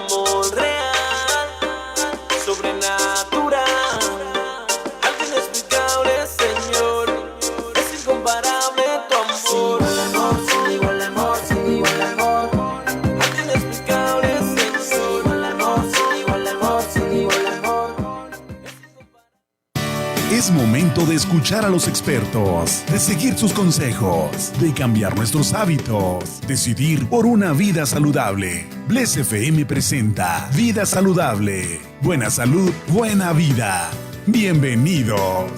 amor real, sobrenatural, algo inexplicable, Señor, es incomparable tu amor. Sin igual amor, sin igual amor, algo inexplicable, Señor, sin igual amor, sin igual amor, sin igual amor. Es momento de escuchar a los expertos, de seguir sus consejos, de cambiar nuestros hábitos, decidir por una vida saludable. Bless FM presenta Vida Saludable. Buena salud, buena vida. Bienvenidos.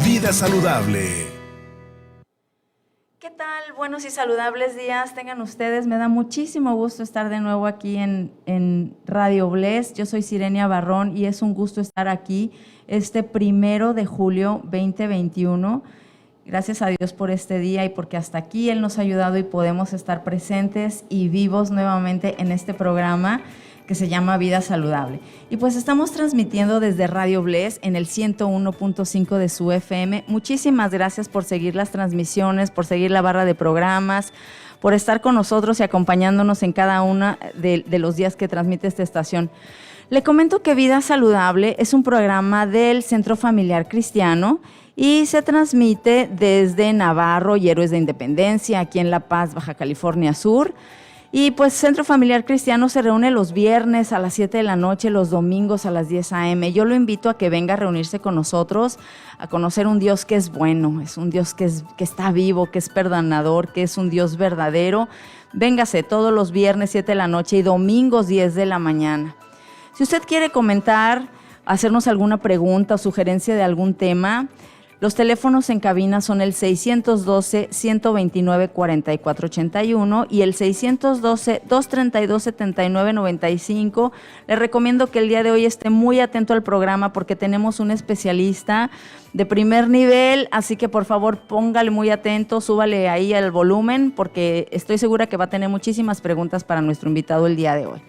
Vida Saludable. ¿Qué tal? Buenos y saludables días tengan ustedes. Me da muchísimo gusto estar de nuevo aquí en Radio Bless. Yo soy Sirenia Barrón y es un gusto estar aquí este 1 de julio 2021. Gracias a Dios por este día y porque hasta aquí Él nos ha ayudado y podemos estar presentes y vivos nuevamente en este programa que se llama Vida Saludable. Y pues estamos transmitiendo desde Radio Bless en el 101.5 de su FM. Muchísimas gracias por seguir las transmisiones, por seguir la barra de programas, por estar con nosotros y acompañándonos en cada uno de los días que transmite esta estación. Le comento que Vida Saludable es un programa del Centro Familiar Cristiano y se transmite desde Navarro y Héroes de Independencia, aquí en La Paz, Baja California Sur. Y pues Centro Familiar Cristiano se reúne los viernes a las 7 de la noche, los domingos a las 10 a.m. Yo lo invito a que venga a reunirse con nosotros, a conocer un Dios que es bueno, es un Dios que está vivo, que es perdonador, que es un Dios verdadero. Véngase todos los viernes 7 de la noche y domingos 10 de la mañana. Si usted quiere comentar, hacernos alguna pregunta o sugerencia de algún tema, los teléfonos en cabina son el 612-129-4481 y el 612-232-7995. Les recomiendo que el día de hoy esté muy atento al programa porque tenemos un especialista de primer nivel, así que por favor póngale muy atento, súbale ahí al volumen porque estoy segura que va a tener muchísimas preguntas para nuestro invitado el día de hoy.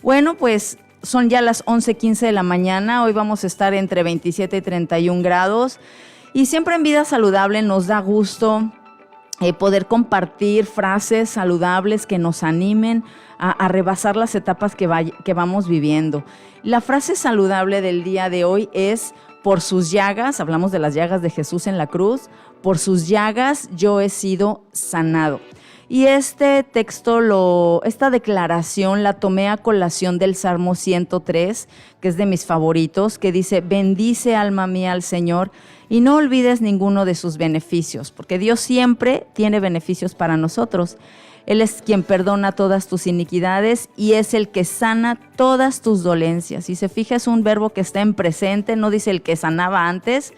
Bueno, pues son ya las 11:15 de la mañana, hoy vamos a estar entre 27 y 31 grados. Y siempre en Vida Saludable nos da gusto poder compartir frases saludables que nos animen a rebasar las etapas que vamos viviendo. La frase saludable del día de hoy es: por sus llagas, hablamos de las llagas de Jesús en la cruz, por sus llagas yo he sido sanado. Y este texto, esta declaración la tomé a colación del Salmo 103, que es de mis favoritos, que dice: bendice alma mía al Señor y no olvides ninguno de sus beneficios, porque Dios siempre tiene beneficios para nosotros. Él es quien perdona todas tus iniquidades y es el que sana todas tus dolencias. Si se fija, es un verbo que está en presente, no dice el que sanaba antes.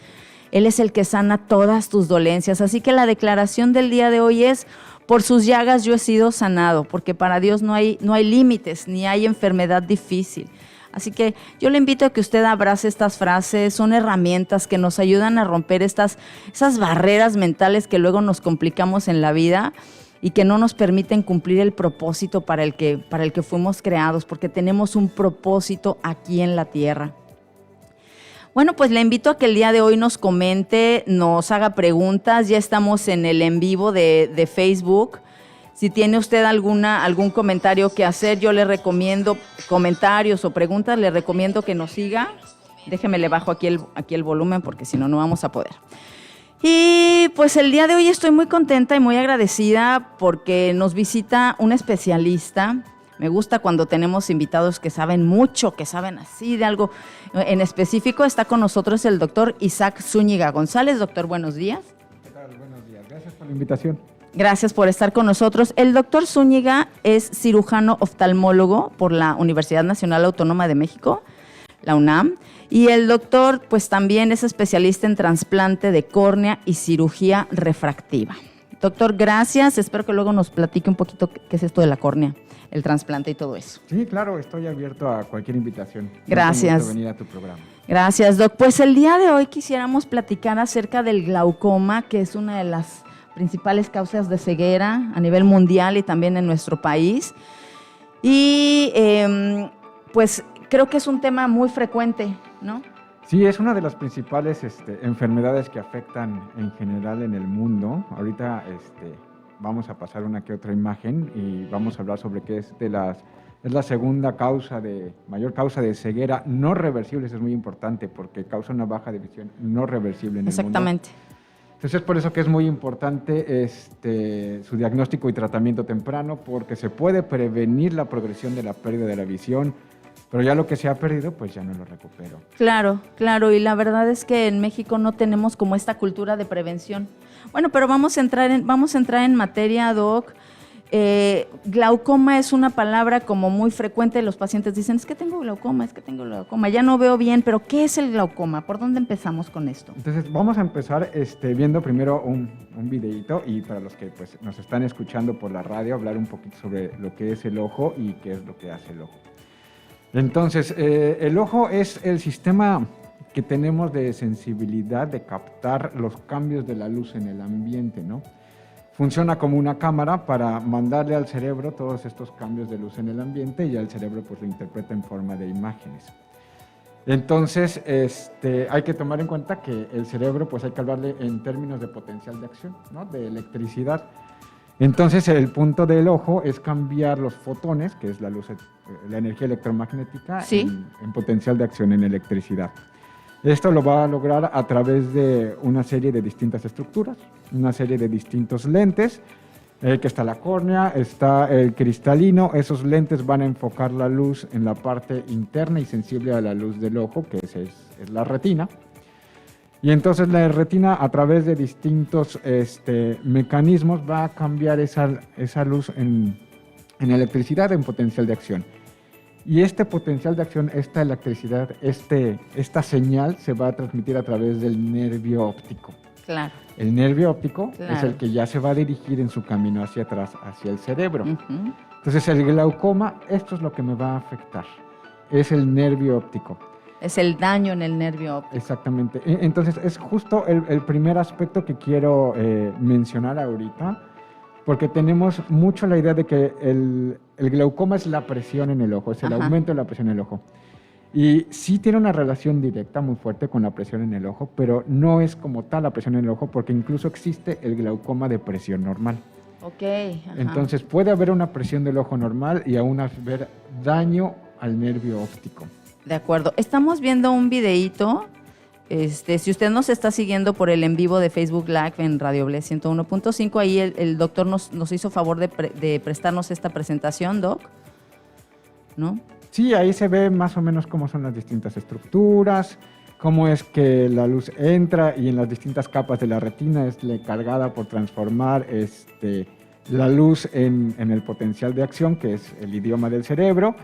Él es el que sana todas tus dolencias. Así que la declaración del día de hoy es: por sus llagas yo he sido sanado, porque para Dios no hay límites, ni hay enfermedad difícil. Así que yo le invito a que usted abrace estas frases, son herramientas que nos ayudan a romper esas barreras mentales que luego nos complicamos en la vida y que no nos permiten cumplir el propósito para el que fuimos creados, porque tenemos un propósito aquí en la tierra. Bueno, pues le invito a que el día de hoy nos comente, nos haga preguntas. Ya estamos en el en vivo de Facebook. Si tiene usted algún comentario que hacer, yo le recomiendo comentarios o preguntas, le recomiendo que nos siga. Déjeme, le bajo aquí el volumen porque si no, no vamos a poder. Y pues el día de hoy estoy muy contenta y muy agradecida porque nos visita un especialista. Me gusta cuando tenemos invitados que saben mucho, que saben así de algo en específico. Está con nosotros el doctor Isaac Zúñiga González. Doctor, buenos días. ¿Qué tal? Buenos días. Gracias por la invitación. Gracias por estar con nosotros. El doctor Zúñiga es cirujano oftalmólogo por la Universidad Nacional Autónoma de México, la UNAM, y el doctor pues también es especialista en trasplante de córnea y cirugía refractiva. Doctor, gracias. Espero que luego nos platique un poquito qué es esto de la córnea, el trasplante y todo eso. Sí, claro, estoy abierto a cualquier invitación. Gracias. Por venir a tu programa. Gracias, doc. Pues el día de hoy quisiéramos platicar acerca del glaucoma, que es una de las principales causas de ceguera a nivel mundial y también en nuestro país. Y pues creo que es un tema muy frecuente, ¿no? Sí, es una de las principales enfermedades que afectan en general en el mundo. Ahorita vamos a pasar una que otra imagen y vamos a hablar sobre qué es la segunda mayor causa de ceguera no reversible. Eso es muy importante porque causa una baja de visión no reversible en el mundo. Exactamente. Entonces es por eso que es muy importante su diagnóstico y tratamiento temprano, porque se puede prevenir la progresión de la pérdida de la visión, pero ya lo que se ha perdido, pues ya no lo recupero. Claro, claro, y la verdad es que en México no tenemos como esta cultura de prevención. Bueno, pero vamos a entrar en materia, Doc. Glaucoma es una palabra como muy frecuente, los pacientes dicen, es que tengo glaucoma, ya no veo bien, pero ¿qué es el glaucoma? ¿Por dónde empezamos con esto? Entonces vamos a empezar viendo primero un videíto, y para los que pues, nos están escuchando por la radio, hablar un poquito sobre lo que es el ojo y qué es lo que hace el ojo. Entonces, el ojo es el sistema que tenemos de sensibilidad, de captar los cambios de la luz en el ambiente, ¿no? Funciona como una cámara para mandarle al cerebro todos estos cambios de luz en el ambiente y el cerebro pues lo interpreta en forma de imágenes. Entonces, hay que tomar en cuenta que el cerebro pues hay que hablarle en términos de potencial de acción, ¿no? De electricidad. Entonces, el punto del ojo es cambiar los fotones, que es la luz, la energía electromagnética, ¿sí? en potencial de acción, en electricidad. Esto lo va a lograr a través de una serie de distintas estructuras, una serie de distintos lentes, que está la córnea, está el cristalino. Esos lentes van a enfocar la luz en la parte interna y sensible a la luz del ojo, que es la retina. Y entonces la retina, a través de distintos mecanismos, va a cambiar esa luz en electricidad, en potencial de acción. Y este potencial de acción, esta electricidad, esta señal se va a transmitir a través del nervio óptico. Claro. El nervio óptico Claro. es el que ya se va a dirigir en su camino hacia atrás, hacia el cerebro. Uh-huh. Entonces el glaucoma, esto es lo que me va a afectar, es el nervio óptico. Es el daño en el nervio óptico. Exactamente. Entonces es justo el primer aspecto que quiero mencionar ahorita, porque tenemos mucho la idea de que el glaucoma es la presión en el ojo, es el Ajá. aumento de la presión en el ojo. Y sí tiene una relación directa muy fuerte con la presión en el ojo, pero no es como tal la presión en el ojo, porque incluso existe el glaucoma de presión normal. Ok. Ajá. Entonces puede haber una presión del ojo normal y aún haber daño al nervio óptico. De acuerdo. Estamos viendo un videíto. Si usted nos está siguiendo por el en vivo de Facebook Live en Radio Bless 101.5, ahí el doctor nos hizo favor de prestarnos esta presentación, Doc, ¿no? Sí, ahí se ve más o menos cómo son las distintas estructuras, cómo es que la luz entra y en las distintas capas de la retina es cargada por transformar la luz en el potencial de acción, que es el idioma del cerebro,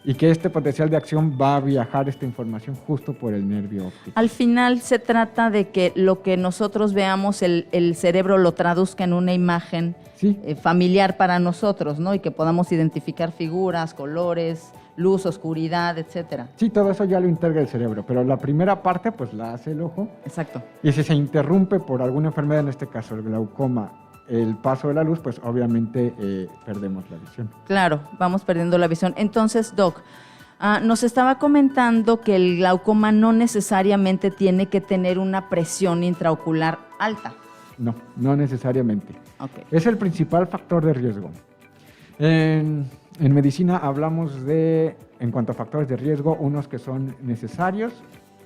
y que este potencial de acción va a viajar esta información justo por el nervio óptico. Al final se trata de que lo que nosotros veamos, el cerebro lo traduzca en una imagen Sí. familiar para nosotros, ¿no? Y que podamos identificar figuras, colores, luz, oscuridad, etcétera. Sí, todo eso ya lo integra el cerebro, pero la primera parte pues la hace el ojo. Exacto. Y si se interrumpe por alguna enfermedad, en este caso el glaucoma, el paso de la luz, pues obviamente perdemos la visión. Claro, vamos perdiendo la visión. Entonces, Doc, nos estaba comentando que el glaucoma no necesariamente tiene que tener una presión intraocular alta. No, no necesariamente. Okay. Es el principal factor de riesgo. En medicina hablamos de, en cuanto a factores de riesgo, unos que son necesarios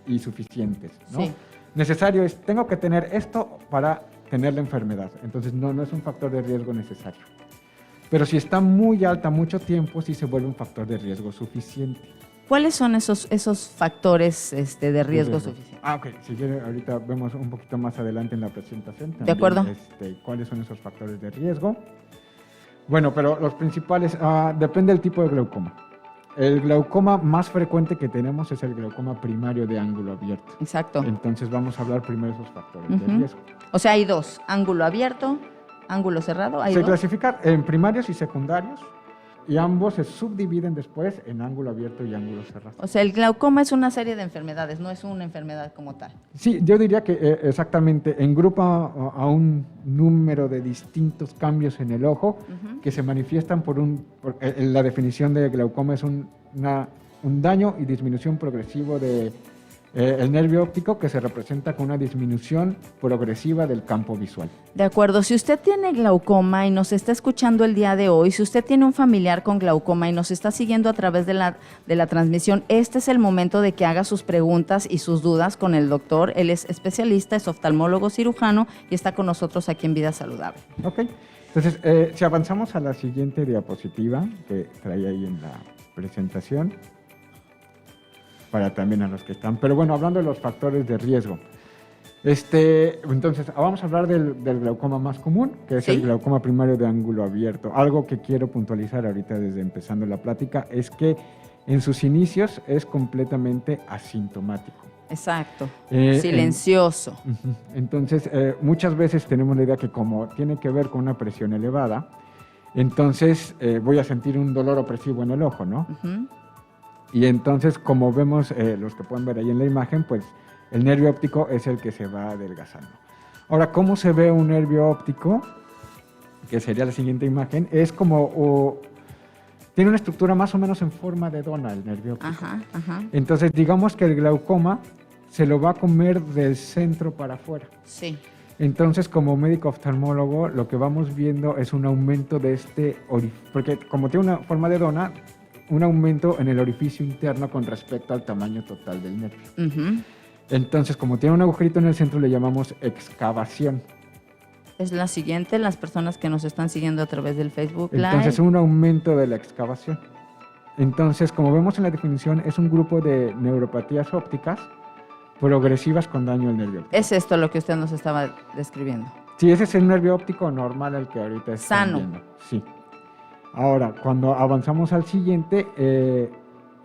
y suficientes, ¿no? Sí. Necesario es, tengo que tener esto para tener la enfermedad. Entonces no es un factor de riesgo necesario. Pero si está muy alta mucho tiempo, sí se vuelve un factor de riesgo suficiente. ¿Cuáles son esos factores de riesgo suficiente? Ok. Si quiere, ahorita vemos un poquito más adelante en la presentación. También, De acuerdo. ¿Cuáles son esos factores de riesgo? Bueno, pero los principales, depende del tipo de glaucoma. El glaucoma más frecuente que tenemos es el glaucoma primario de ángulo abierto. Exacto. Entonces vamos a hablar primero de esos factores de Ujú. riesgo. O sea, hay dos, ángulo abierto, ángulo cerrado, hay Se dos. clasifican en primarios y secundarios, y ambos se subdividen después en ángulo abierto y ángulo cerrado. O sea, el glaucoma es una serie de enfermedades, no es una enfermedad como tal. Sí, yo diría que exactamente engrupa a un número de distintos cambios en el ojo que se manifiestan la definición de glaucoma es un daño y disminución progresivo de El nervio óptico que se representa con una disminución progresiva del campo visual. De acuerdo, si usted tiene glaucoma y nos está escuchando el día de hoy, si usted tiene un familiar con glaucoma y nos está siguiendo a través de la transmisión, este es el momento de que haga sus preguntas y sus dudas con el doctor. Él es especialista, es oftalmólogo cirujano y está con nosotros aquí en Vida Saludable. Ok, entonces si avanzamos a la siguiente diapositiva que trae ahí en la presentación, para también a los que están. Pero bueno, hablando de los factores de riesgo. Entonces, vamos a hablar del glaucoma más común, que es el glaucoma primario de ángulo abierto. Algo que quiero puntualizar ahorita desde empezando la plática es que en sus inicios es completamente asintomático. Exacto, silencioso. Entonces, muchas veces tenemos la idea que como tiene que ver con una presión elevada, entonces voy a sentir un dolor opresivo en el ojo, ¿no? Y entonces, como vemos, los que pueden ver ahí en la imagen, pues el nervio óptico es el que se va adelgazando. Ahora, ¿cómo se ve un nervio óptico? Que sería la siguiente imagen. Es como, tiene una estructura más o menos en forma de dona el nervio óptico. Entonces, digamos que el glaucoma se lo va a comer del centro para afuera. Sí. Entonces, como médico oftalmólogo, lo que vamos viendo es un aumento de porque como tiene una forma de dona, un aumento en el orificio interno con respecto al tamaño total del nervio. Entonces, como tiene un agujerito en el centro, le llamamos excavación. Es la siguiente, las personas que nos están siguiendo a través del Facebook Live. Entonces, un aumento de la excavación. Entonces, como vemos en la definición, es un grupo de neuropatías ópticas progresivas con daño al nervio óptico. Es esto lo que usted nos estaba describiendo. Sí, ese es el nervio óptico normal, el que ahorita está sano. Viendo. Sí. Ahora, cuando avanzamos al siguiente,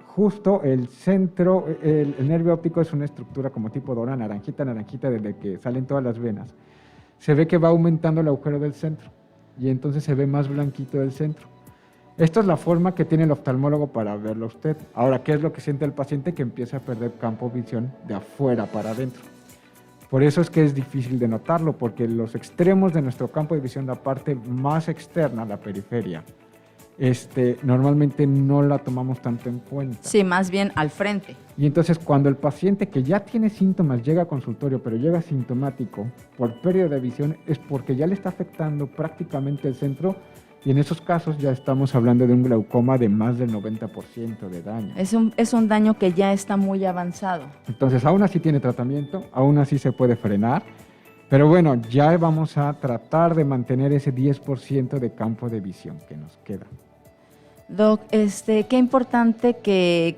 justo el centro, el nervio óptico es una estructura como tipo dona, naranjita, desde que salen todas las venas. Se ve que va aumentando el agujero del centro y entonces se ve más blanquito del centro. Esto es la forma que tiene el oftalmólogo para verlo usted. Ahora, ¿qué es lo que siente el paciente? Que empieza a perder campo de visión de afuera para adentro. Por eso es que es difícil de notarlo, porque los extremos de nuestro campo de visión, la parte más externa, la periferia, normalmente no la tomamos tanto en cuenta. Sí, más bien al frente. Y entonces cuando el paciente que ya tiene síntomas llega a consultorio, pero llega sintomático por pérdida de visión, es porque ya le está afectando prácticamente el centro, y en esos casos ya estamos hablando de un glaucoma de más del 90% de daño. Es un daño que ya está muy avanzado. Entonces aún así tiene tratamiento, aún así se puede frenar, pero bueno, ya vamos a tratar de mantener ese 10% de campo de visión que nos queda. Doc, qué importante que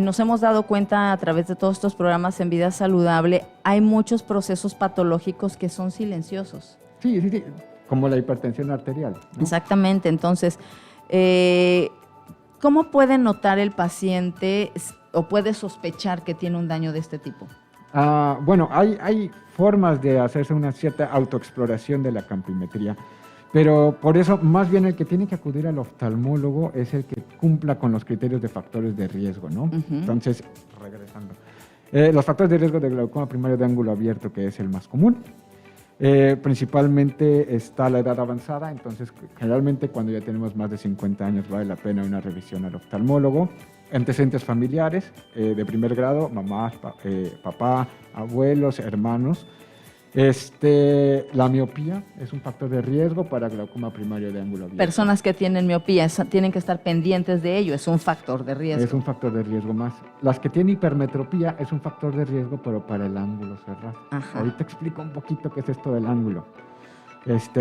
nos hemos dado cuenta a través de todos estos programas en Vida Saludable, hay muchos procesos patológicos que son silenciosos. Sí, como la hipertensión arterial, ¿no? Exactamente, entonces, ¿cómo puede notar el paciente o puede sospechar que tiene un daño de este tipo? Bueno, hay formas de hacerse una cierta autoexploración de la campimetría. Pero por eso, más bien el que tiene que acudir al oftalmólogo es el que cumpla con los criterios de factores de riesgo, ¿no? Entonces, regresando. Los factores de riesgo de glaucoma primario de ángulo abierto, que es el más común. Principalmente está la edad avanzada, entonces generalmente cuando ya tenemos más de 50 años vale la pena una revisión al oftalmólogo. Antecedentes familiares de primer grado, mamá, papá, abuelos, hermanos. La miopía es un factor de riesgo para glaucoma primario de ángulo abierto. Personas que tienen miopía tienen que estar pendientes de ello, es un factor de riesgo. Es un factor de riesgo más. Las que tienen hipermetropía es un factor de riesgo, pero para el ángulo cerrado. Ahorita explico un poquito qué es esto del ángulo.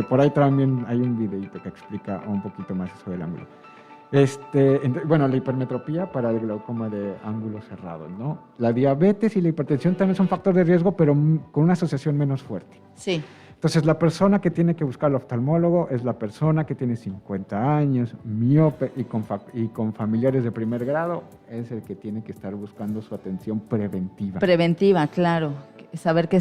Por ahí también hay un videito que explica un poquito más eso del ángulo. Bueno, la hipermetropía para el glaucoma de ángulo cerrado, ¿no? La diabetes y la hipertensión también son factor de riesgo, pero con una asociación menos fuerte. Sí. Entonces, la persona que tiene que buscar al oftalmólogo es la persona que tiene 50 años, miope y con familiares de primer grado, es el que tiene que estar buscando su atención preventiva. Preventiva, claro. Saber que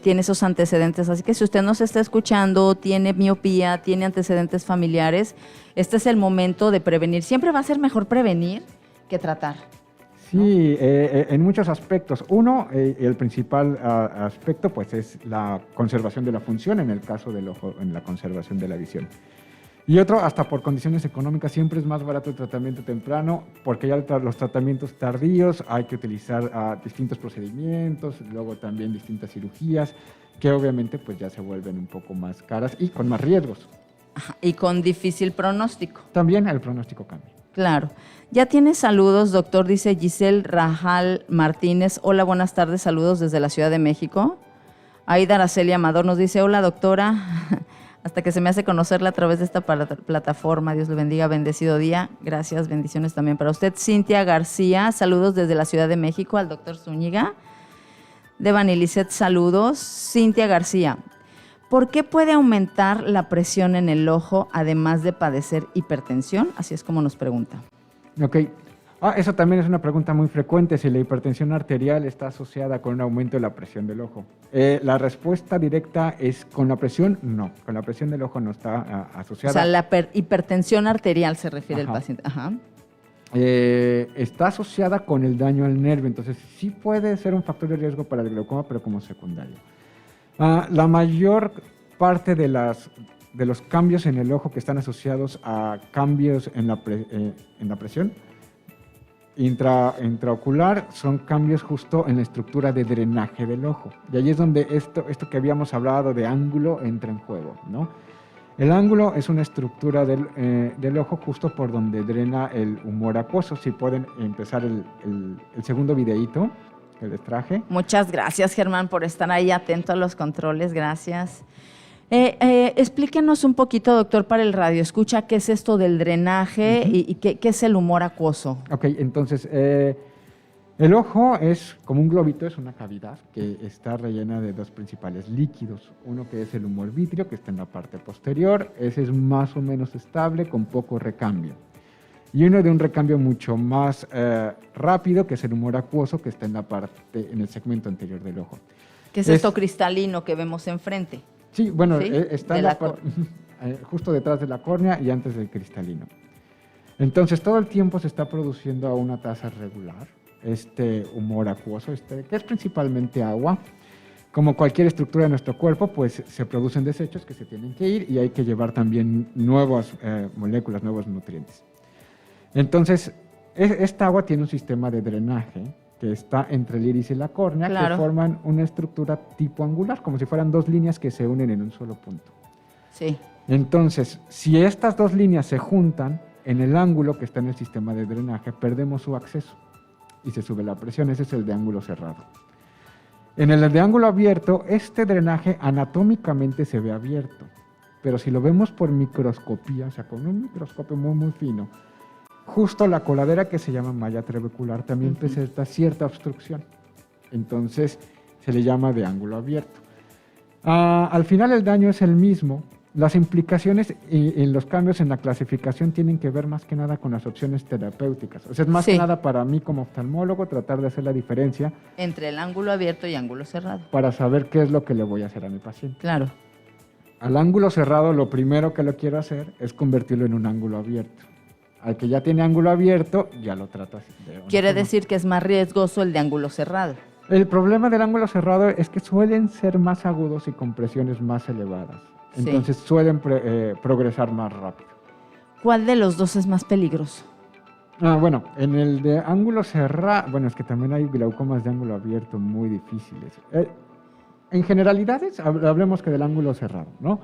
tiene esos antecedentes. Así que si usted nos está escuchando, tiene miopía, tiene antecedentes familiares, este es el momento de prevenir. Siempre va a ser mejor prevenir que tratar. Sí, en muchos aspectos. Uno, el principal aspecto, pues, es la conservación de la función, en el caso del ojo, en la conservación de la visión. Y otro, hasta por condiciones económicas, siempre es más barato el tratamiento temprano, porque ya los tratamientos tardíos hay que utilizar distintos procedimientos, luego también distintas cirugías, que obviamente pues ya se vuelven un poco más caras y con más riesgos. Ajá, y con difícil pronóstico. También el pronóstico cambia. Claro. Ya tiene saludos, doctor, dice Giselle Rajal Martínez. Hola, buenas tardes, saludos desde la Ciudad de México. Aida Araceli Amador nos dice, hola, doctora. Hasta que se me hace conocerla a través de esta plataforma. Dios le bendiga, bendecido día. Gracias, bendiciones también para usted. Cintia García, saludos desde la Ciudad de México al doctor Zúñiga. Devani Lisset, saludos. Cintia García, ¿por qué puede aumentar la presión en el ojo además de padecer hipertensión? Así es como nos pregunta. Ok. Eso también es una pregunta muy frecuente, si la hipertensión arterial está asociada con un aumento de la presión del ojo. La respuesta directa es con la presión, no. Con la presión del ojo no está asociada. O sea, la hipertensión arterial se refiere el paciente. Ajá. Está asociada con el daño al nervio, entonces sí puede ser un factor de riesgo para el glaucoma, pero como secundario. La mayor parte de los cambios en el ojo que están asociados a cambios en la presión intraocular son cambios justo en la estructura de drenaje del ojo. Y ahí es donde esto que habíamos hablado de ángulo entra en juego, ¿no? El ángulo es una estructura del ojo justo por donde drena el humor acuoso. Si pueden empezar el segundo videíto que les traje. Muchas gracias, Germán, por estar ahí atento a los controles. Gracias. Explíquenos un poquito, doctor, para el radio escucha, qué es esto del drenaje y qué es el humor acuoso. Ok, entonces, el ojo es como un globito, es una cavidad que está rellena de dos principales líquidos. Uno que es el humor vítreo, que está en la parte posterior, ese es más o menos estable, con poco recambio. Y uno de un recambio mucho más rápido, que es el humor acuoso, que está en en el segmento anterior del ojo. ¿Qué es esto cristalino que vemos enfrente? Sí, bueno, ¿Sí? Está justo detrás de la córnea y antes del cristalino. Entonces, todo el tiempo se está produciendo a una tasa regular este humor acuoso, que es principalmente agua. Como cualquier estructura de nuestro cuerpo, pues se producen desechos que se tienen que ir y hay que llevar también nuevas moléculas, nuevos nutrientes. Entonces, esta agua tiene un sistema de drenaje que está entre el iris y la córnea, claro, que forman una estructura tipo angular, como si fueran dos líneas que se unen en un solo punto. Sí. Entonces, si estas dos líneas se juntan en el ángulo que está en el sistema de drenaje, perdemos su acceso y se sube la presión. Ese es el de ángulo cerrado. En el de ángulo abierto, este drenaje anatómicamente se ve abierto, pero si lo vemos por microscopía, o sea, con un microscopio muy, muy fino, justo la coladera que se llama malla trabecular también presenta cierta obstrucción. Entonces se le llama de ángulo abierto. Al final el daño es el mismo. Las implicaciones y los cambios en la clasificación tienen que ver más que nada con las opciones terapéuticas. O sea, es más que nada para mí como oftalmólogo tratar de hacer la diferencia entre el ángulo abierto y ángulo cerrado, para saber qué es lo que le voy a hacer a mi paciente. Claro. Al ángulo cerrado, lo primero que lo quiero hacer es convertirlo en un ángulo abierto. Al que ya tiene ángulo abierto, ya lo tratas de Quiere decir que es más riesgoso el de ángulo cerrado. El problema del ángulo cerrado es que suelen ser más agudos y con presiones más elevadas. Entonces suelen progresar más rápido. ¿Cuál de los dos es más peligroso? Bueno, en el de ángulo cerrado, bueno, es que también hay glaucomas de ángulo abierto muy difíciles. En generalidades, hablemos que del ángulo cerrado, ¿no?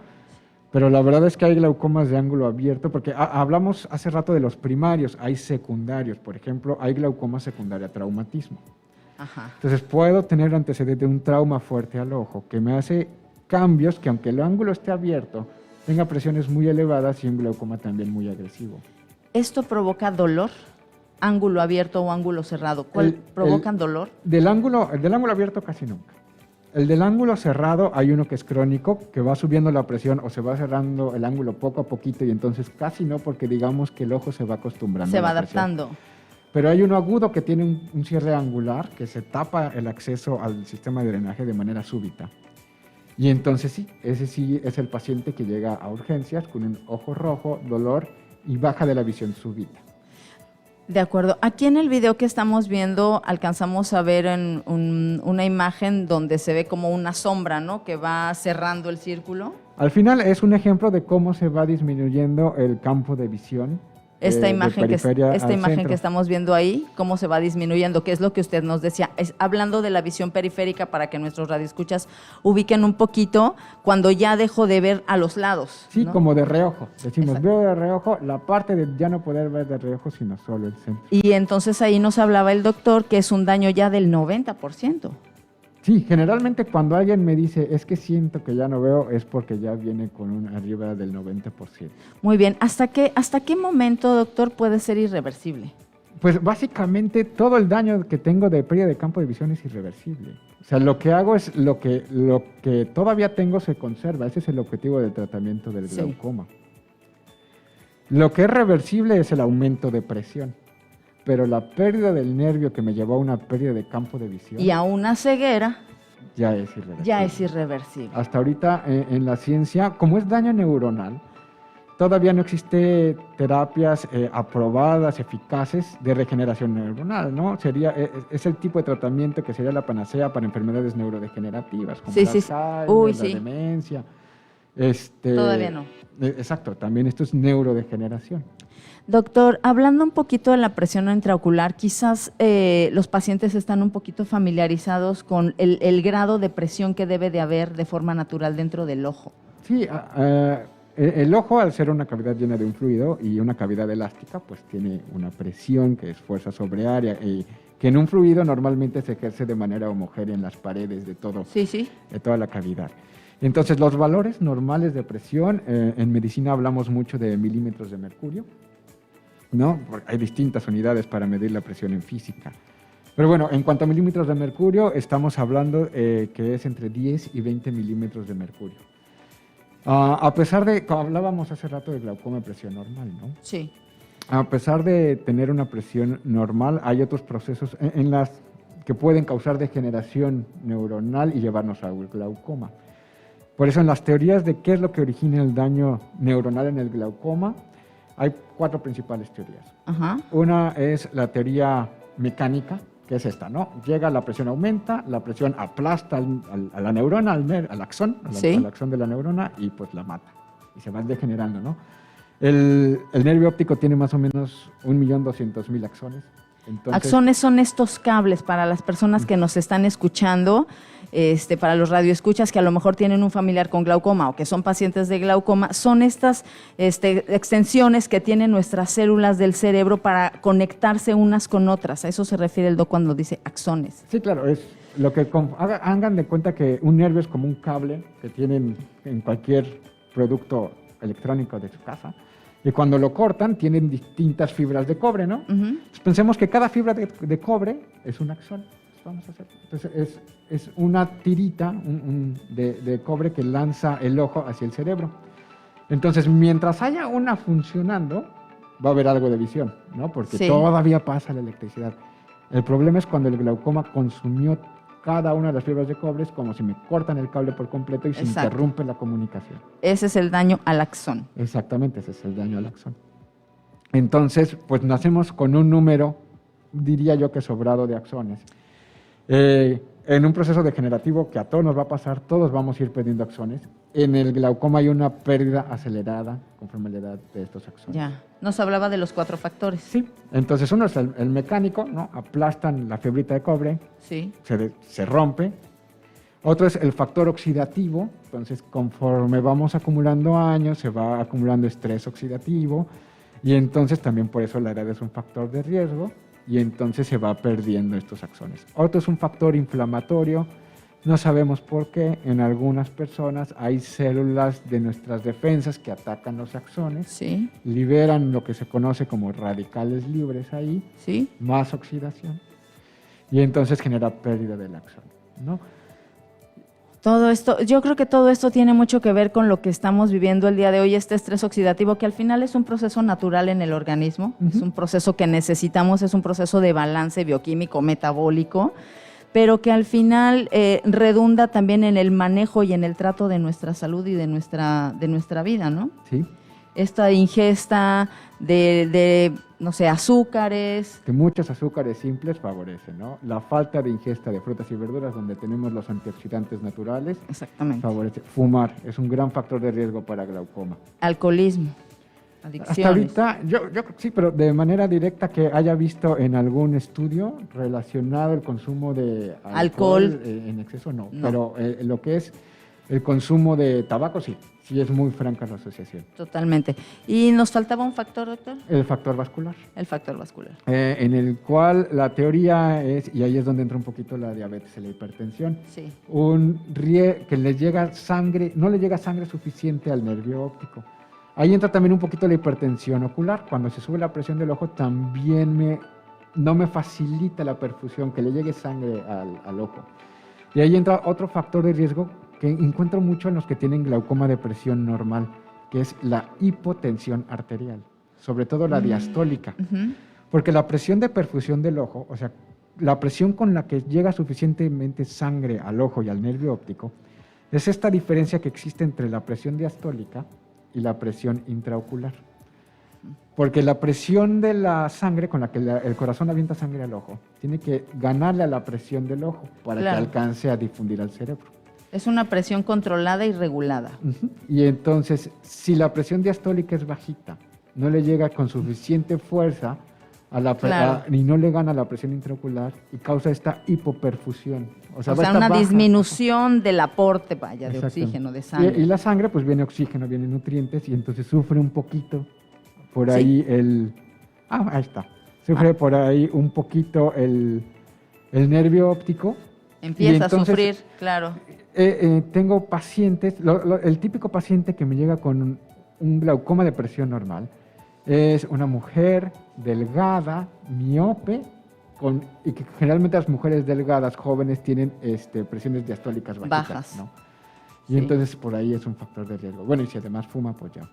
Pero la verdad es que hay glaucomas de ángulo abierto, porque hablamos hace rato de los primarios, hay secundarios. Por ejemplo, hay glaucoma secundario a traumatismo. Ajá. Entonces puedo tener antecedente de un trauma fuerte al ojo que me hace cambios que, aunque el ángulo esté abierto, tenga presiones muy elevadas y un glaucoma también muy agresivo. ¿Esto provoca dolor? ¿Ángulo abierto o ángulo cerrado? ¿Cuál provocan dolor? El del ángulo abierto casi nunca. El del ángulo cerrado hay uno que es crónico, que va subiendo la presión o se va cerrando el ángulo poco a poquito y entonces casi no, porque digamos que el ojo se va acostumbrando. Se va adaptando. Pero hay uno agudo que tiene un cierre angular que se tapa el acceso al sistema de drenaje de manera súbita. Y entonces sí, ese sí es el paciente que llega a urgencias con un ojo rojo, dolor y baja de la visión súbita. De acuerdo. Aquí en el video que estamos viendo alcanzamos a ver una imagen donde se ve como una sombra, ¿no? Que va cerrando el círculo. Al final es un ejemplo de cómo se va disminuyendo el campo de visión. Esta de imagen, periferia al centro. que estamos viendo ahí, cómo se va disminuyendo, que es lo que usted nos decía, hablando de la visión periférica para que nuestros radioescuchas ubiquen un poquito cuando ya dejo de ver a los lados. Sí, ¿no? como de reojo. Decimos, Exacto. veo de reojo, la parte de ya no poder ver de reojo, sino solo el centro. Y entonces ahí nos hablaba el doctor que es un daño ya del 90%. Sí, generalmente cuando alguien me dice, es que siento que ya no veo, es porque ya viene con un arriba del 90%. Muy bien, ¿hasta qué momento, doctor, puede ser irreversible? Pues básicamente todo el daño que tengo de pérdida de campo de visión es irreversible. O sea, lo que hago es lo que todavía tengo se conserva. Ese es el objetivo del tratamiento del Sí. glaucoma. Lo que es reversible es el aumento de presión. Pero la pérdida del nervio que me llevó a una pérdida de campo de visión Y a una ceguera ya es irreversible. ya es irreversible. Hasta ahorita en la ciencia, como es daño neuronal, todavía no existe terapias aprobadas, eficaces de regeneración neuronal, ¿no? Es el tipo de tratamiento que sería la panacea para enfermedades neurodegenerativas, como Sí, el sí. Alzheimer, Uy, la sí. demencia. Todavía no. Exacto, también esto es neurodegeneración. Doctor, hablando un poquito de la presión intraocular, quizás los pacientes están un poquito familiarizados con el grado de presión que debe de haber de forma natural dentro del ojo. Sí, el ojo, al ser una cavidad llena de un fluido y una cavidad elástica, pues tiene una presión que es fuerza sobre área y que en un fluido normalmente se ejerce de manera homogénea en las paredes de Sí, sí. toda la cavidad. Entonces, los valores normales de presión, en medicina hablamos mucho de milímetros de mercurio, ¿no? Porque hay distintas unidades para medir la presión en física. Pero bueno, en cuanto a milímetros de mercurio, estamos hablando que es entre 10 y 20 milímetros de mercurio. A pesar de, como hablábamos hace rato de glaucoma de presión normal, ¿no? Sí. A pesar de tener una presión normal, hay otros procesos en las que pueden causar degeneración neuronal y llevarnos al glaucoma. Por eso en las teorías de qué es lo que origina el daño neuronal en el glaucoma, hay 4 principales teorías. Ajá. Una es la teoría mecánica, que es esta, ¿no? Llega, la presión aumenta, la presión aplasta a la neurona, al axón, Sí. al axón de la neurona y pues la mata. Y se va degenerando, ¿no? El nervio óptico tiene más o menos 1.200.000 axones. Entonces, Axones son estos cables para las personas que nos están escuchando, para los radioescuchas que a lo mejor tienen un familiar con glaucoma o que son pacientes de glaucoma, son estas extensiones que tienen nuestras células del cerebro para conectarse unas con otras. A eso se refiere el doc cuando dice axones. Sí, claro, es lo que hagan de cuenta que un nervio es como un cable que tienen en cualquier producto electrónico de su casa. Y cuando lo cortan, tienen distintas fibras de cobre, ¿no? Ujú. Entonces, pensemos que cada fibra de cobre es un axón. Vamos a hacer. Entonces, es una tirita de cobre que lanza el ojo hacia el cerebro. Entonces, mientras haya una funcionando, va a haber algo de visión, ¿no? Porque Sí. todavía pasa la electricidad. El problema es cuando el glaucoma consumió cada una de las fibras de cobre, es como si me cortan el cable por completo y se Exacto. interrumpe la comunicación. Ese es el daño al axón. Exactamente, ese es el daño al axón. Entonces, pues nacemos con un número, diría yo que sobrado de axones. En un proceso degenerativo que a todos nos va a pasar, todos vamos a ir perdiendo axones. En el glaucoma hay una pérdida acelerada conforme a la edad de estos axones. Ya. Nos hablaba de los 4 factores. Sí, entonces uno es el mecánico, ¿no? Aplastan la fibrita de cobre, Sí. se rompe. Otro es el factor oxidativo, entonces conforme vamos acumulando años, se va acumulando estrés oxidativo y entonces también por eso la edad es un factor de riesgo y entonces se va perdiendo estos axones. Otro es un factor inflamatorio, no sabemos por qué, en algunas personas hay células de nuestras defensas que atacan los axones, Sí. liberan lo que se conoce como radicales libres ahí, Sí. más oxidación y entonces genera pérdida del axón, ¿no? Todo esto, yo creo que todo esto tiene mucho que ver con lo que estamos viviendo el día de hoy, este estrés oxidativo, que al final es un proceso natural en el organismo, es un proceso que necesitamos, es un proceso de balance bioquímico, metabólico, pero que al final redunda también en el manejo y en el trato de nuestra salud y de nuestra vida, ¿no? Sí. esta ingesta de, no sé, azúcares. Que muchos azúcares simples favorecen, ¿no? La falta de ingesta de frutas y verduras, donde tenemos los antioxidantes naturales, Exactamente. favorece. Fumar es un gran factor de riesgo para glaucoma. Alcoholismo, Hasta adicciones. ahorita, yo sí, pero de manera directa que haya visto en algún estudio relacionado el consumo de alcohol en exceso, no. No. Pero lo que es el consumo de tabaco, sí es muy franca la asociación. Totalmente. ¿Y nos faltaba un factor, doctor? El factor vascular, El factor vascular. en el cual la teoría es, y ahí es donde entra un poquito la diabetes y la hipertensión, Sí. que les llega sangre, no le llega sangre suficiente al nervio óptico. Ahí entra también un poquito la hipertensión ocular. Cuando se sube la presión del ojo, también no me facilita la perfusión, que le llegue sangre al ojo. Y ahí entra otro factor de riesgo que encuentro mucho en los que tienen glaucoma de presión normal, que es la hipotensión arterial, sobre todo la diastólica. Ujú. Porque la presión de perfusión del ojo, o sea, la presión con la que llega suficientemente sangre al ojo y al nervio óptico, es esta diferencia que existe entre la presión diastólica y la presión intraocular. Porque la presión de la sangre con la que el corazón avienta sangre al ojo tiene que ganarle a la presión del ojo para Claro. que alcance a difundir al cerebro. Es una presión controlada y regulada. Ujú. Y entonces, si la presión diastólica es bajita, no le llega con suficiente fuerza Claro. y no le gana la presión intraocular y causa esta hipoperfusión. O va a sea, estar una baja. disminución del aporte, vaya, de Exacto. oxígeno, de sangre. Y la sangre, pues viene oxígeno, vienen nutrientes y entonces sufre un poquito por Sí. ahí ahí está. Sufre por ahí un poquito el nervio óptico. Empieza Y entonces, a sufrir, claro. tengo pacientes, el típico paciente que me llega con un glaucoma de presión normal es una mujer delgada, miope, y que generalmente las mujeres delgadas, jóvenes, tienen presiones diastólicas bajitas, Bajas. ¿no? Y Sí. entonces por ahí es un factor de riesgo. Bueno, y si además fuma, pues ya.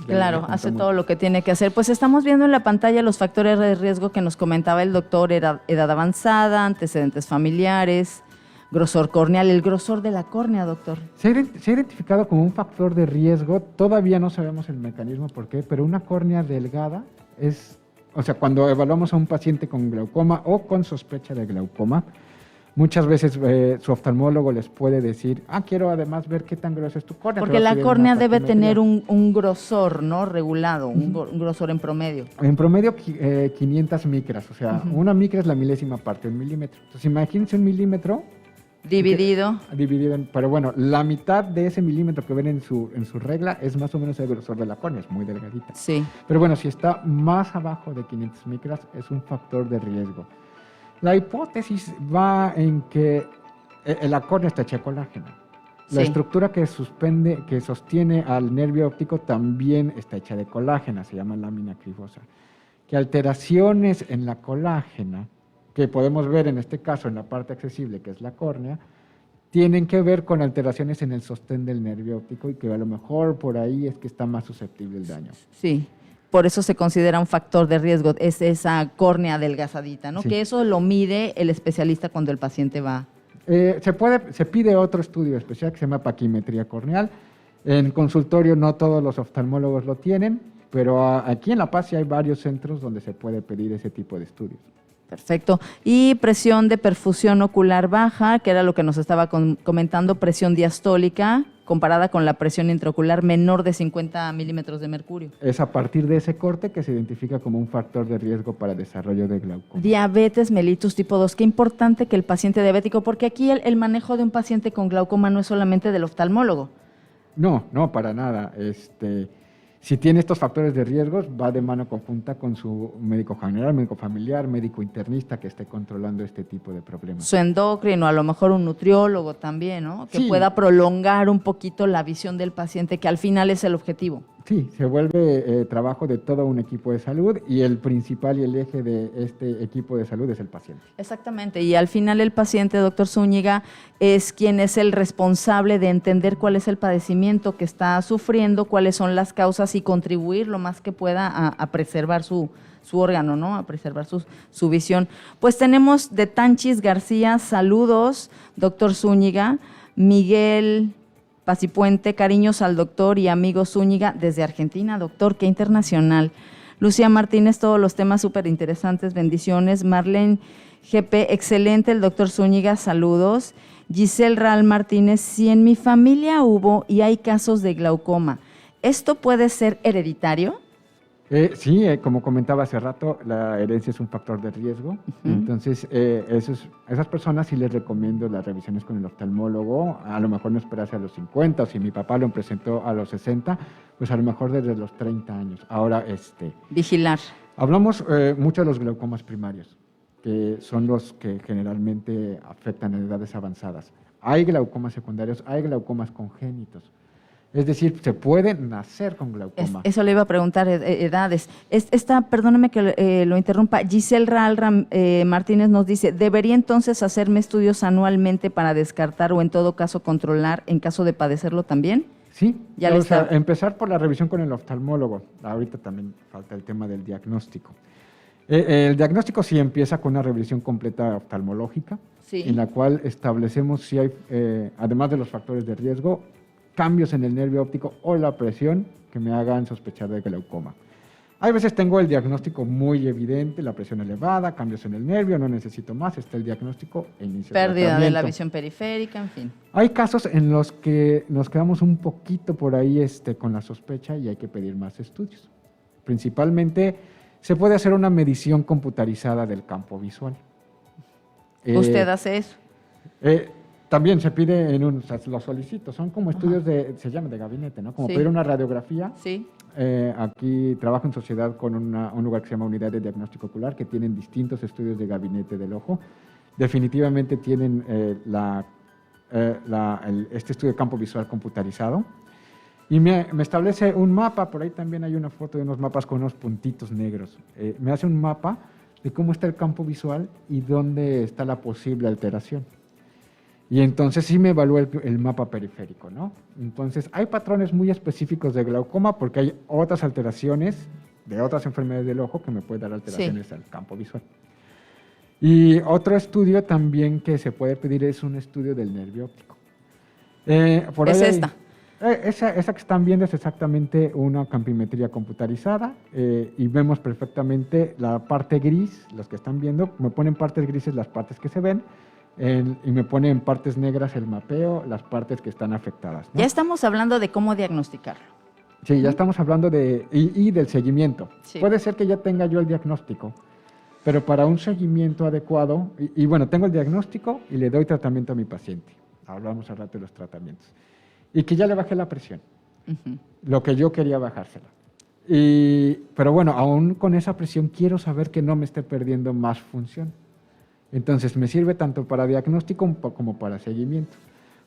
Claro, le hace contamos. todo lo que tiene que hacer. Pues estamos viendo en la pantalla los factores de riesgo que nos comentaba el doctor: edad avanzada, antecedentes familiares, grosor corneal. El grosor de la córnea, doctor. Se ha identificado como un factor de riesgo, todavía no sabemos el mecanismo por qué, pero una córnea delgada o sea, cuando evaluamos a un paciente con glaucoma o con sospecha de glaucoma, muchas veces su oftalmólogo les puede decir, quiero además ver qué tan grueso es tu córnea. Porque te voy a la pedir córnea una debe taquimetría. tener un grosor, ¿no? Regulado, un grosor en promedio. En promedio 500 micras, o sea, una micra es la milésima parte de un milímetro. Entonces imagínense un milímetro Dividido. dividido pero bueno, la mitad de ese milímetro que ven en su regla es más o menos el grosor de la córnea, es muy delgadita. Sí. Pero bueno, si está más abajo de 500 micras es un factor de riesgo. La hipótesis va en que la córnea está hecha de colágeno. La Sí. estructura que sostiene al nervio óptico también está hecha de colágeno, se llama lámina cribosa. Que alteraciones en la colágena, que podemos ver en este caso en la parte accesible, que es la córnea, tienen que ver con alteraciones en el sostén del nervio óptico y que a lo mejor por ahí es que está más susceptible el daño. Sí, por eso se considera un factor de riesgo, es esa córnea adelgazadita, ¿no? Sí. Que eso lo mide el especialista cuando el paciente va. Se pide otro estudio especial que se llama paquimetría corneal. En consultorio no todos los oftalmólogos lo tienen, pero aquí en La Paz sí hay varios centros donde se puede pedir ese tipo de estudios. Perfecto. Y presión de perfusión ocular baja, que era lo que nos estaba comentando, presión diastólica, comparada con la presión intraocular menor de 50 milímetros de mercurio. Es a partir de ese corte que se identifica como un factor de riesgo para desarrollo de glaucoma. Diabetes mellitus tipo 2, qué importante que el paciente diabético, porque aquí el manejo de un paciente con glaucoma no es solamente del oftalmólogo. No, para nada. Si tiene estos factores de riesgo, va de mano conjunta con su médico general, médico familiar, médico internista que esté controlando este tipo de problemas. Su endocrino, a lo mejor un nutriólogo también, ¿no? Que Sí. pueda prolongar un poquito la visión del paciente, que al final es el objetivo. Sí, se vuelve trabajo de todo un equipo de salud y el principal y el eje de este equipo de salud es el paciente. Exactamente, y al final el paciente, doctor Zúñiga, es quien es el responsable de entender cuál es el padecimiento que está sufriendo, cuáles son las causas y contribuir lo más que pueda a preservar su órgano, ¿no? A preservar su visión. Pues tenemos de Tanchis García, saludos, doctor Zúñiga. Miguel Pacipuente, cariños al doctor y amigo Zúñiga desde Argentina. Doctor, qué internacional. Lucía Martínez, todos los temas súper interesantes, bendiciones. Marlene GP, excelente el doctor Zúñiga, saludos. Giselle Ral Martínez, si en mi familia hubo y hay casos de glaucoma, ¿esto puede ser hereditario? Sí, como comentaba hace rato, la herencia es un factor de riesgo. Entonces, esas personas sí les recomiendo las revisiones con el oftalmólogo. A lo mejor no esperarse a los 50, o si mi papá lo presentó a los 60, pues a lo mejor desde los 30 años. Ahora, Vigilar. hablamos mucho de los glaucomas primarios, que son los que generalmente afectan en edades avanzadas. Hay glaucomas secundarios, hay glaucomas congénitos. Es decir, se puede nacer con glaucoma. Eso le iba a preguntar, edades. Perdóname que lo interrumpa, Giselle Raal Martínez nos dice, ¿debería entonces hacerme estudios anualmente para descartar o en todo caso controlar en caso de padecerlo también? Sí, empezar por la revisión con el oftalmólogo. Ahorita también falta el tema del diagnóstico. El diagnóstico sí empieza con una revisión completa oftalmológica, sí, en la cual establecemos si hay, además de los factores de riesgo, cambios en el nervio óptico o la presión que me hagan sospechar de glaucoma. Hay veces tengo el diagnóstico muy evidente, la presión elevada, cambios en el nervio, no necesito más, está el diagnóstico e inicio el pérdida tratamiento. de la visión periférica, en fin. Hay casos en los que nos quedamos un poquito por ahí con la sospecha y hay que pedir más estudios. Principalmente se puede hacer una medición computarizada del campo visual. ¿Usted hace eso? También se pide lo solicito, son como estudios se llama de gabinete, ¿no? Como sí, pedir una radiografía. Sí. Aquí trabajo en sociedad con un lugar que se llama Unidad de Diagnóstico Ocular, que tienen distintos estudios de gabinete del ojo. Definitivamente tienen este estudio de campo visual computarizado. Y me establece un mapa, por ahí también hay una foto de unos mapas con unos puntitos negros. Me hace un mapa de cómo está el campo visual y dónde está la posible alteración. Y entonces sí me evalúa el mapa periférico, ¿no? Entonces hay patrones muy específicos de glaucoma porque hay otras alteraciones de otras enfermedades del ojo que me pueden dar alteraciones al campo visual. Y otro estudio también que se puede pedir es un estudio del nervio óptico. Esa que están viendo es exactamente una campimetría computarizada y vemos perfectamente la parte gris, los que están viendo, me ponen partes grises las partes que se ven, y me pone en partes negras el mapeo, las partes que están afectadas, ¿no? Ya estamos hablando de cómo diagnosticarlo. Sí, ya estamos hablando del seguimiento. Sí. Puede ser que ya tenga yo el diagnóstico, pero para un seguimiento adecuado, y bueno, tengo el diagnóstico y le doy tratamiento a mi paciente. Hablamos al rato de los tratamientos. Y que ya le bajé la presión, lo que yo quería bajársela. Pero bueno, aún con esa presión quiero saber que no me esté perdiendo más función. Entonces me sirve tanto para diagnóstico como para seguimiento,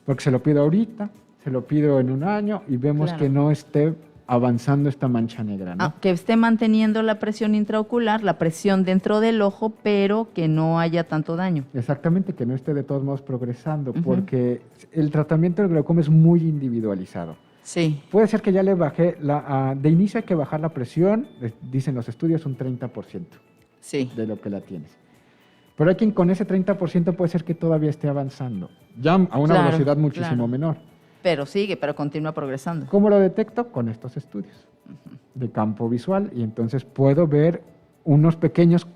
porque se lo pido ahorita, se lo pido en un año y vemos que no esté avanzando esta mancha negra, ¿no? Que esté manteniendo la presión intraocular, la presión dentro del ojo, pero que no haya tanto daño. Exactamente, que no esté de todos modos progresando, porque el tratamiento del glaucoma es muy individualizado. Sí. Puede ser que ya le bajé, de inicio hay que bajar la presión, dicen los estudios, un 30% de lo que la tienes. Pero hay quien con ese 30% puede ser que todavía esté avanzando, ya a una velocidad muchísimo menor. Pero sigue, pero continúa progresando. ¿Cómo lo detecto? Con estos estudios de campo visual, y entonces puedo ver unos pequeños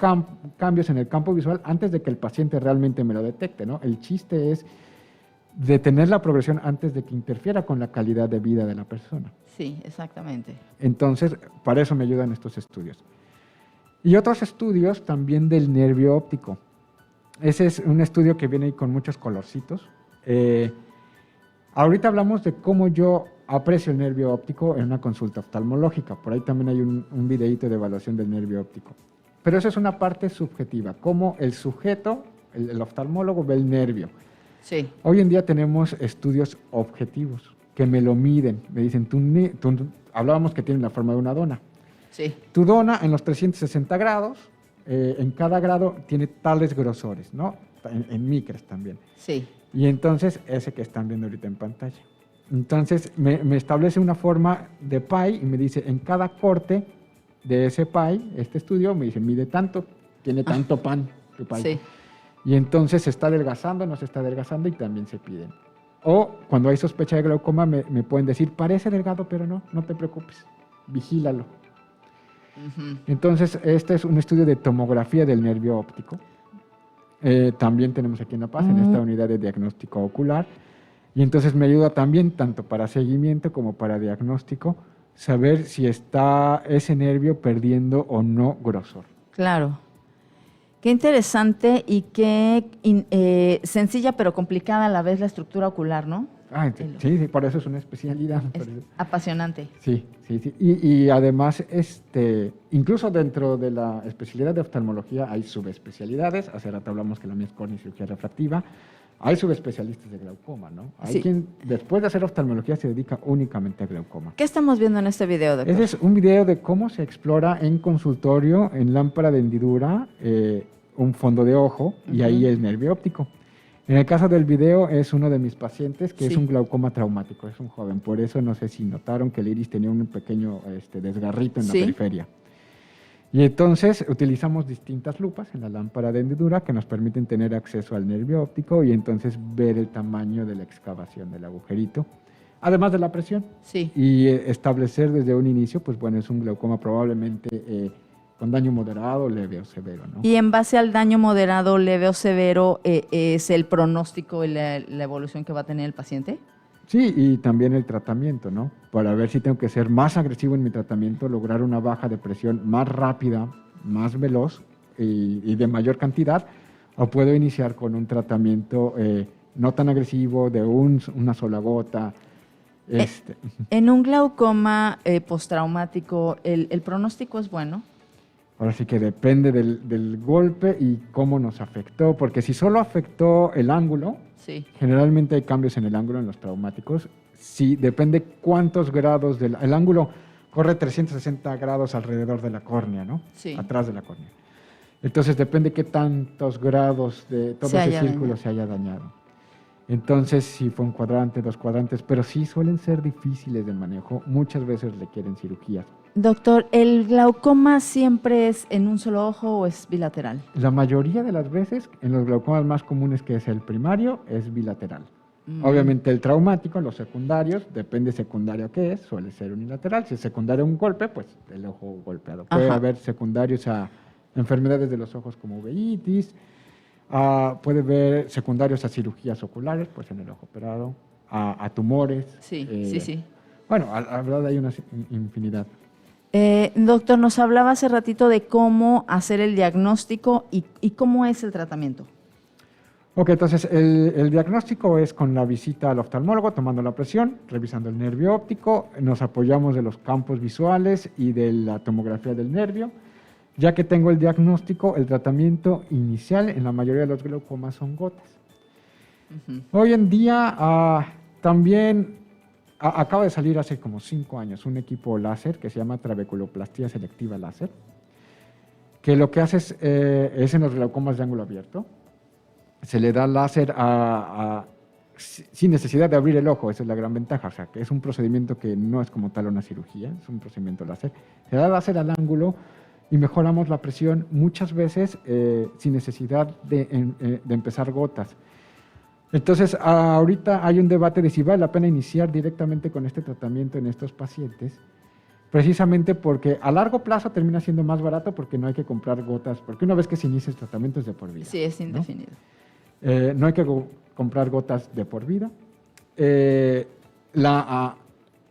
cambios en el campo visual antes de que el paciente realmente me lo detecte, ¿no? El chiste es detener la progresión antes de que interfiera con la calidad de vida de la persona. Sí, exactamente. Entonces, para eso me ayudan estos estudios. Y otros estudios también del nervio óptico. Ese es un estudio que viene ahí con muchos colorcitos. Ahorita hablamos de cómo yo aprecio el nervio óptico en una consulta oftalmológica. Por ahí también hay un videíto de evaluación del nervio óptico. Pero eso es una parte subjetiva, cómo el sujeto, el oftalmólogo, ve el nervio. Sí. Hoy en día tenemos estudios objetivos que me lo miden. Me dicen, hablábamos que tiene la forma de una dona. Sí. Tu dona en los 360 grados, en cada grado tiene tales grosores, ¿no? En micras también. Sí. Y entonces, ese que están viendo ahorita en pantalla. Entonces, me establece una forma de pie y me dice, en cada corte de ese pie, este estudio, me dice, mide tanto, tiene tanto pan tu pie. Sí. Y entonces se está adelgazando, no se está adelgazando y también se piden. O cuando hay sospecha de glaucoma me pueden decir, parece delgado, pero no te preocupes, vigílalo. Entonces, este es un estudio de tomografía del nervio óptico. También tenemos aquí en La Paz, en esta unidad de diagnóstico ocular. Y entonces me ayuda también, tanto para seguimiento como para diagnóstico, saber si está ese nervio perdiendo o no grosor. Claro. Qué interesante y qué sencilla pero complicada a la vez la estructura ocular, ¿no? Sí, por eso es una especialidad. Es apasionante. Sí. Y además, incluso dentro de la especialidad de oftalmología hay subespecialidades. Hace rato hablamos que la mía es córnea y cirugía refractiva. Hay subespecialistas de glaucoma, ¿no? Hay quien, después de hacer oftalmología, se dedica únicamente a glaucoma. ¿Qué estamos viendo en este video, doctor? Ese es un video de cómo se explora en consultorio, en lámpara de hendidura, un fondo de ojo y ahí el nervio óptico. En el caso del video es uno de mis pacientes que es un glaucoma traumático, es un joven. Por eso no sé si notaron que el iris tenía un pequeño desgarrito en la periferia. Y entonces utilizamos distintas lupas en la lámpara de hendidura que nos permiten tener acceso al nervio óptico y entonces ver el tamaño de la excavación del agujerito, además de la presión. Sí. Y establecer desde un inicio, pues bueno, es un glaucoma probablemente con daño moderado, leve o severo, ¿no? Y en base al daño moderado, leve o severo, ¿es el pronóstico y la evolución que va a tener el paciente? Sí, y también el tratamiento, ¿no? Para ver si tengo que ser más agresivo en mi tratamiento, lograr una baja de presión más rápida, más veloz y de mayor cantidad, o puedo iniciar con un tratamiento no tan agresivo, de una sola gota. En un glaucoma postraumático, ¿el pronóstico es bueno? Ahora sí que depende del golpe y cómo nos afectó, porque si solo afectó el ángulo, generalmente hay cambios en el ángulo en los traumáticos. Sí, depende cuántos grados el ángulo corre 360 grados alrededor de la córnea, ¿no? Sí. Atrás de la córnea. Entonces depende qué tantos grados de todo ese círculo se haya dañado. Entonces, si fue un cuadrante, 2 cuadrantes, pero sí suelen ser difíciles de manejo. Muchas veces requieren cirugías. Doctor, ¿el glaucoma siempre es en un solo ojo o es bilateral? La mayoría de las veces, en los glaucomas más comunes, que es el primario, es bilateral. Obviamente el traumático, los secundarios, depende secundario qué es, suele ser unilateral. Si es secundario a un golpe, pues el ojo golpeado. Puede haber secundarios a enfermedades de los ojos como uveitis, puede haber secundarios a cirugías oculares, pues en el ojo operado, a tumores. Sí. Bueno, la verdad hay una infinidad. Doctor, nos hablaba hace ratito de cómo hacer el diagnóstico y cómo es el tratamiento. Ok, entonces el diagnóstico es con la visita al oftalmólogo, tomando la presión, revisando el nervio óptico, nos apoyamos de los campos visuales y de la tomografía del nervio. Ya que tengo el diagnóstico, el tratamiento inicial en la mayoría de los glaucomas son gotas. Hoy en día también acaba de salir hace como 5 años un equipo láser que se llama trabeculoplastía selectiva láser, que lo que hace es en los glaucomas de ángulo abierto. Se le da láser sin necesidad de abrir el ojo, esa es la gran ventaja. O sea, que es un procedimiento que no es como tal una cirugía, es un procedimiento láser. Se da láser al ángulo y mejoramos la presión muchas veces sin necesidad de empezar gotas. Entonces, ahorita hay un debate de si vale la pena iniciar directamente con este tratamiento en estos pacientes, precisamente porque a largo plazo termina siendo más barato porque no hay que comprar gotas, porque una vez que se inicia el tratamiento es de por vida. Sí, es indefinido. No hay que comprar gotas de por vida.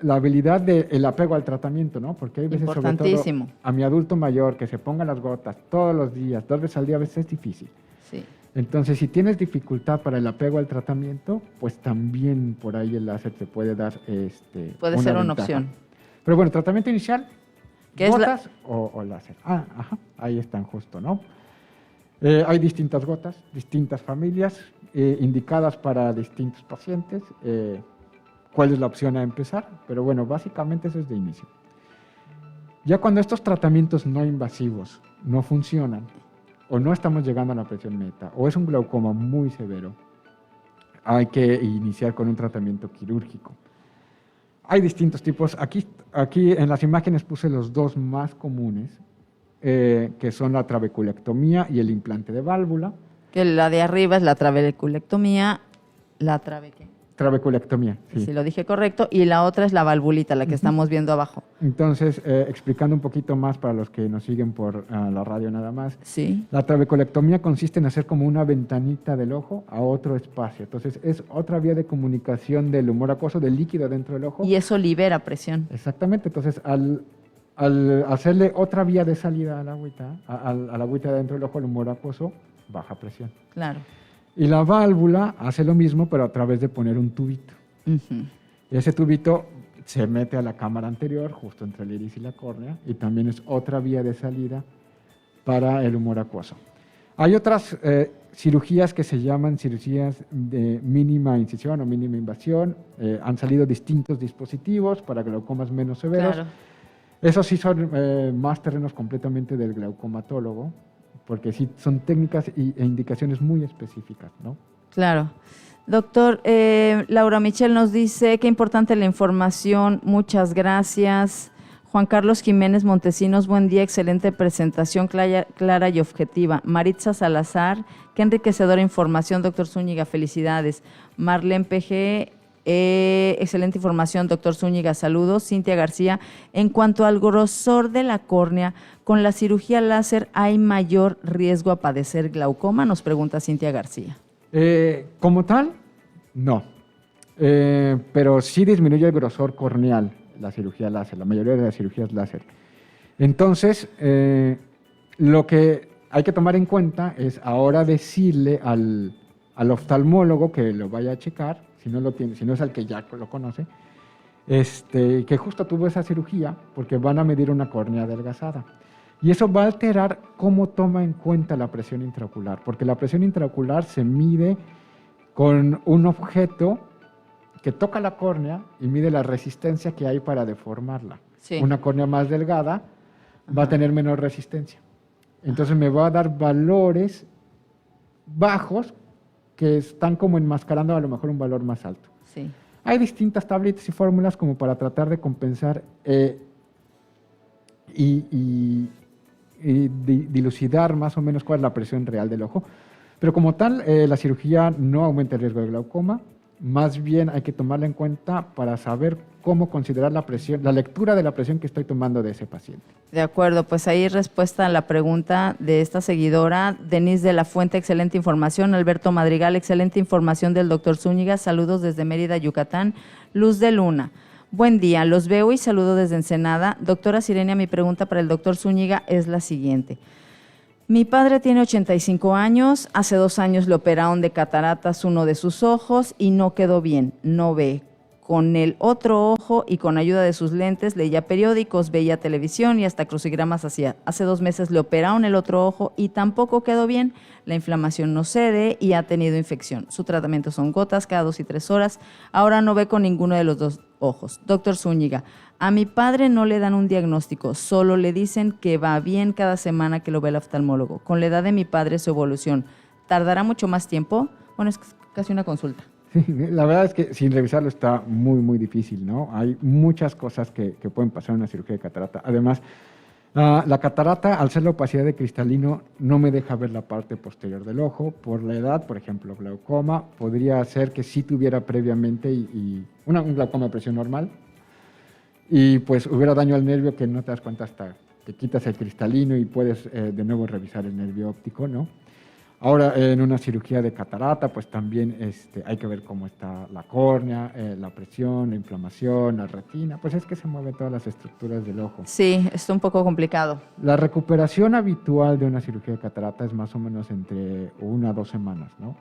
La habilidad del apego al tratamiento, ¿no? Porque hay veces, sobre todo a mi adulto mayor, que se ponga las gotas todos los días, 2 veces al día, a veces es difícil. Sí. Entonces, si tienes dificultad para el apego al tratamiento, pues también por ahí el láser te puede dar puede ser una opción. Pero bueno, tratamiento inicial, gotas o láser. Ahí están justo, ¿no? Hay distintas gotas, distintas familias, indicadas para distintos pacientes. ¿Cuál es la opción a empezar? Pero bueno, básicamente eso es de inicio. Ya cuando estos tratamientos no invasivos no funcionan, o no estamos llegando a la presión meta, o es un glaucoma muy severo, hay que iniciar con un tratamiento quirúrgico. Hay distintos tipos. Aquí en las imágenes puse los 2 más comunes, que son la trabeculectomía y el implante de válvula. Que la de arriba es la trabeculectomía, ¿la trabe qué? Trabeculectomía, sí. Si lo dije correcto. Y la otra es la valvulita, la que estamos viendo abajo. Entonces, explicando un poquito más para los que nos siguen por la radio nada más. Sí. La trabeculectomía consiste en hacer como una ventanita del ojo a otro espacio. Entonces, es otra vía de comunicación del humor acuoso, del líquido dentro del ojo. Y eso libera presión. Exactamente. Entonces, al hacerle otra vía de salida a la agüita dentro del ojo, el humor acuoso, baja presión. Claro. Y la válvula hace lo mismo, pero a través de poner un tubito. Ujú. Y ese tubito se mete a la cámara anterior, justo entre el iris y la córnea, y también es otra vía de salida para el humor acuoso. Hay otras cirugías que se llaman cirugías de mínima incisión o mínima invasión. Han salido distintos dispositivos para glaucomas menos severos. Claro. Esos sí son más terrenos completamente del glaucomatólogo, porque sí son técnicas e indicaciones muy específicas, ¿no? Claro. Doctor, Laura Michelle nos dice, qué importante la información, muchas gracias. Juan Carlos Jiménez Montesinos, buen día, excelente presentación, clara y objetiva. Maritza Salazar, qué enriquecedora información, doctor Zúñiga, felicidades. Marlene PG, excelente información, doctor Zúñiga, saludos. Cintia García, en cuanto al grosor de la córnea, ¿con la cirugía láser hay mayor riesgo a padecer glaucoma? Nos pregunta Cintia García. Como tal, no. Pero sí disminuye el grosor corneal la cirugía láser, la mayoría de las cirugías láser. Entonces, lo que hay que tomar en cuenta es ahora decirle al oftalmólogo que lo vaya a checar, si no lo tiene, si no es el que ya lo conoce, que justo tuvo esa cirugía, porque van a medir una córnea adelgazada. Y eso va a alterar cómo toma en cuenta la presión intraocular, porque la presión intraocular se mide con un objeto que toca la córnea y mide la resistencia que hay para deformarla. Sí. Una córnea más delgada va a tener menor resistencia. Entonces me va a dar valores bajos que están como enmascarando a lo mejor un valor más alto. Sí. Hay distintas tabletas y fórmulas como para tratar de compensar y dilucidar más o menos cuál es la presión real del ojo. Pero como tal, la cirugía no aumenta el riesgo de glaucoma, más bien hay que tomarla en cuenta para saber cómo considerar la presión, la lectura de la presión que estoy tomando de ese paciente. De acuerdo, pues ahí respuesta a la pregunta de esta seguidora. Denise de la Fuente, excelente información. Alberto Madrigal, excelente información del doctor Zúñiga. Saludos desde Mérida, Yucatán. Luz de Luna. Buen día, los veo y saludo desde Ensenada. Doctora Sirenia, mi pregunta para el doctor Zúñiga es la siguiente. Mi padre tiene 85 años, hace 2 años le operaron de cataratas uno de sus ojos y no quedó bien, no ve. Con el otro ojo y con ayuda de sus lentes leía periódicos, veía televisión y hasta crucigramas hacía. Hace 2 meses le operaron el otro ojo y tampoco quedó bien. La inflamación no cede y ha tenido infección. Su tratamiento son gotas cada 2 y 3 horas. Ahora no ve con ninguno de los 2 ojos. Doctor Zúñiga, a mi padre no le dan un diagnóstico, solo le dicen que va bien cada semana que lo ve el oftalmólogo. Con la edad de mi padre, su evolución, ¿tardará mucho más tiempo? Bueno, es casi una consulta. Sí, la verdad es que sin revisarlo está muy, muy difícil, ¿no? Hay muchas cosas que pueden pasar en una cirugía de catarata. Además, la catarata, al ser la opacidad de cristalino, no me deja ver la parte posterior del ojo. Por la edad, por ejemplo, glaucoma, podría ser que sí tuviera previamente un glaucoma de presión normal y pues hubiera daño al nervio que no te das cuenta hasta que quitas el cristalino y puedes de nuevo revisar el nervio óptico, ¿no? Ahora, en una cirugía de catarata, pues también hay que ver cómo está la córnea, la presión, la inflamación, la retina, pues es que se mueven todas las estructuras del ojo. Sí, está un poco complicado. La recuperación habitual de una cirugía de catarata es más o menos entre 1 a 2 semanas, ¿no?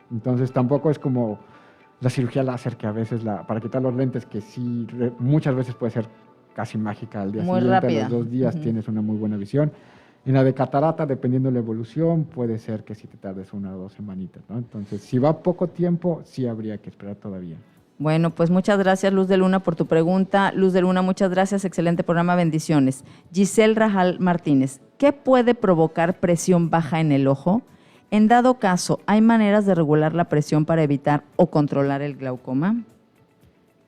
Entonces tampoco es como la cirugía láser, que a veces para quitar los lentes, que sí, muchas veces puede ser casi mágica al día Muy siguiente, rápida. a los 2 días tienes una muy buena visión. En la de catarata, dependiendo de la evolución, puede ser que sí te tardes 1 o 2 semanitas, ¿no? Entonces, si va poco tiempo, sí habría que esperar todavía. Bueno, pues muchas gracias, Luz de Luna, por tu pregunta. Luz de Luna, muchas gracias. Excelente programa, bendiciones. Giselle Rajal Martínez, ¿qué puede provocar presión baja en el ojo? En dado caso, ¿hay maneras de regular la presión para evitar o controlar el glaucoma?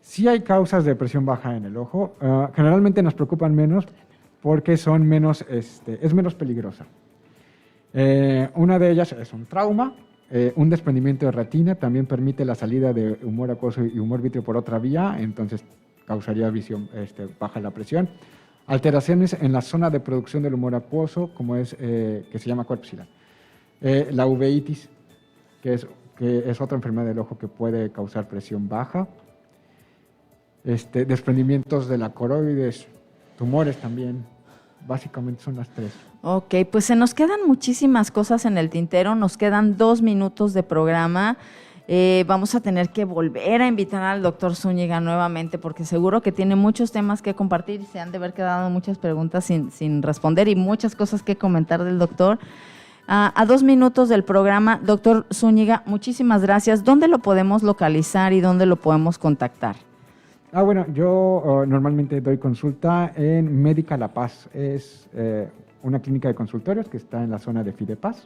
Sí hay causas de presión baja en el ojo. Generalmente nos preocupan menos porque es menos peligrosa. Una de ellas es un trauma, un desprendimiento de retina, también permite la salida de humor acuoso y humor vítreo por otra vía, entonces causaría visión, baja la presión. Alteraciones en la zona de producción del humor acuoso, como es, que se llama cuerpsila. La uveitis, que es otra enfermedad del ojo que puede causar presión baja. Desprendimientos de la coroides, tumores también. Básicamente son las tres. Ok, pues se nos quedan muchísimas cosas en el tintero, nos quedan 2 minutos de programa. Vamos a tener que volver a invitar al doctor Zúñiga nuevamente porque seguro que tiene muchos temas que compartir y se han de haber quedado muchas preguntas sin responder y muchas cosas que comentar del doctor. A 2 minutos del programa, doctor Zúñiga, muchísimas gracias. ¿Dónde lo podemos localizar y dónde lo podemos contactar? Bueno, yo normalmente doy consulta en Médica La Paz. Es una clínica de consultorios que está en la zona de Fidepaz.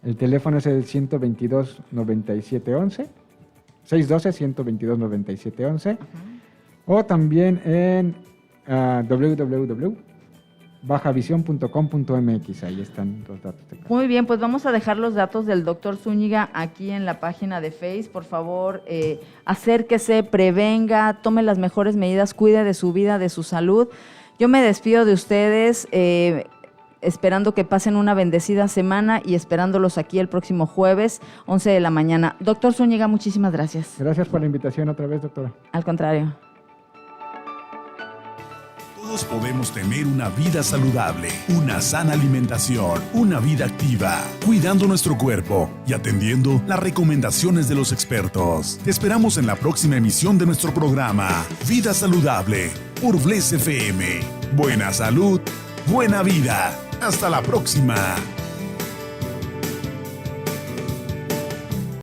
El teléfono es el 122-9711, 612-122-9711. O también en www.bajavision.com.mx. Ahí están los datos. Muy bien, pues vamos a dejar los datos del doctor Zúñiga aquí en la página de Face. Por favor, acérquese, prevenga, tome las mejores medidas, cuide de su vida, de su salud. Yo me despido de ustedes, esperando que pasen una bendecida semana y esperándolos aquí el próximo jueves, 11 de la mañana. Doctor Zúñiga, muchísimas gracias. Gracias por la invitación otra vez, doctora. Al contrario. Todos podemos tener una vida saludable, una sana alimentación, una vida activa, cuidando nuestro cuerpo y atendiendo las recomendaciones de los expertos. Te esperamos en la próxima emisión de nuestro programa Vida Saludable por Bless FM. Buena salud, buena vida. Hasta la próxima.